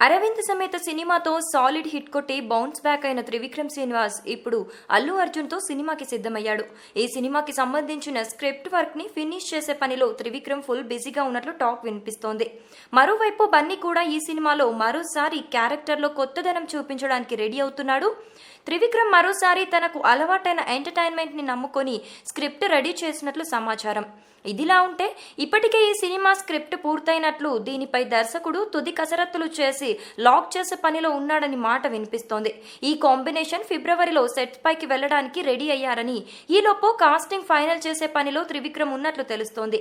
అరవింద్ సమేత సినిమాతో solid hit కొట్టి bounce back అయిన త్రివిక్రమ్ శ్రీనివాస్ ఇప్పుడు అల్లు అర్జున్ తో సినిమాకి సిద్ధమయ్యాడు. ఈ సినిమాకి సంబంధించిన స్క్రిప్ట్ వర్క్ ని ఫినిష్ చేసే పనిలో త్రివిక్రమ్ ఫుల్ బిజీగా ఉన్నట్లు టాక్ వినిపిస్తోంది. మరోవైపు బన్నీ కూడా ఈ సినిమాలో మరోసారి క్యారెక్టర్ లో కొత్తదనం చూపించడానికి రెడీ అవుతున్నాడు. త్రివిక్రమ్ మరోసారి తనకు అలవాటైన ఎంటర్టైన్మెంట్ ని నమ్ముకొని స్క్రిప్ట్ రెడీ చేసినట్లు సమాచారం. ఇదిలా ఉంటే ఇప్పటికే ఈ సినిమా స్క్రిప్ట్ పూర్తయినట్లు, దీనిపై దర్శకుడు తుది కసరత్తులు చేసి లాక్ చేసే పనిలో ఉన్నాడని మాట వినిపిస్తోంది. ఈ కాంబినేషన్ ఫిబ్రవరిలో సెట్స్ పైకి వెళ్లడానికి రెడీ అయ్యారని, ఈలోపు కాస్టింగ్ ఫైనల్ చేసే పనిలో త్రివిక్రమ్ ఉన్నట్లు తెలుస్తోంది.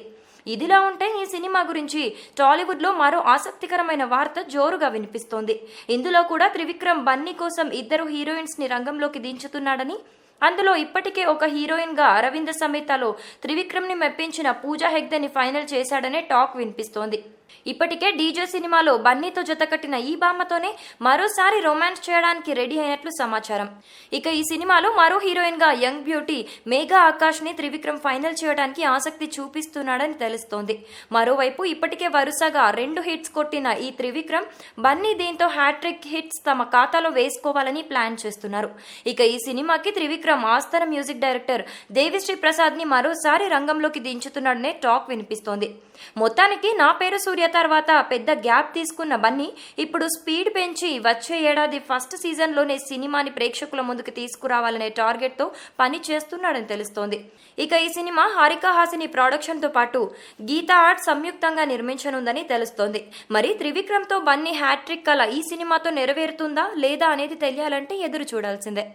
ఇదిలా ఉంటే ఈ సినిమా గురించి టాలీవుడ్ లో మరో ఆసక్తికరమైన వార్త జోరుగా వినిపిస్తోంది. ఇందులో కూడా త్రివిక్రమ్ బన్నీ కోసం ఇద్దరు హీరోయిన్స్ ని రంగంలోకి దించుతున్నాడని, అందులో ఇప్పటికే ఒక హీరోయిన్ గా అరవింద సమేతలో త్రివిక్రమ్ ని మెప్పించిన పూజా హెగ్దేని ఫైనల్ చేశాడనే టాక్ వినిపిస్తోంది. ఇప్పటికే డీజే సినిమాలో బన్నీతో జతకట్టిన ఈ భామతోనే మరోసారి రొమాన్స్ చేయడానికి రెడీ అయినట్లు సమాచారం. ఇక ఈ సినిమాలో మరో హీరోయిన్ గా యంగ్ బ్యూటీ మేఘా ఆకాష్ ని త్రివిక్రమ్ ఫైనల్ చేయడానికి ఆసక్తి చూపిస్తున్నాడని తెలుస్తోంది. మరోవైపు ఇప్పటికే వరుసగా 2 హిట్స్ కొట్టిన ఈ త్రివిక్రమ్, బన్నీ దీంతో హ్యాట్రిక్ హిట్స్ తమ ఖాతాలో వేసుకోవాలని ప్లాన్ చేస్తున్నారు. ఇక ఈ సినిమాకి త్రివిక్రమ్ ఆస్థాన మ్యూజిక్ డైరెక్టర్ దేవిశ్రీ ప్రసాద్ ని మరోసారి రంగంలోకి దించుతున్నాడనే టాక్ వినిపిస్తోంది. మొత్తానికి నా పేరు సూర్య తర్వాత పెద్ద గ్యాప్ తీసుకున్న బన్నీ ఇప్పుడు స్పీడ్ పెంచి వచ్చే ఏడాది ఫస్ట్ సీజన్ లోనే సినిమాని ప్రేక్షకుల ముందుకు తీసుకురావాలనే టార్గెట్ తో పని చేస్తున్నాడని తెలుస్తోంది. ఇక ఈ సినిమా హారికా హాసిని ప్రొడక్షన్ తో పాటు గీతా ఆర్ట్ సంయుక్తంగా నిర్మించనుందని తెలుస్తోంది. మరి త్రివిక్రమ్ తో బన్నీ హ్యాట్రిక్ కల ఈ సినిమాతో నెరవేరుతుందా లేదా అనేది తెలియాలంటే ఎదురు చూడాల్సిందే.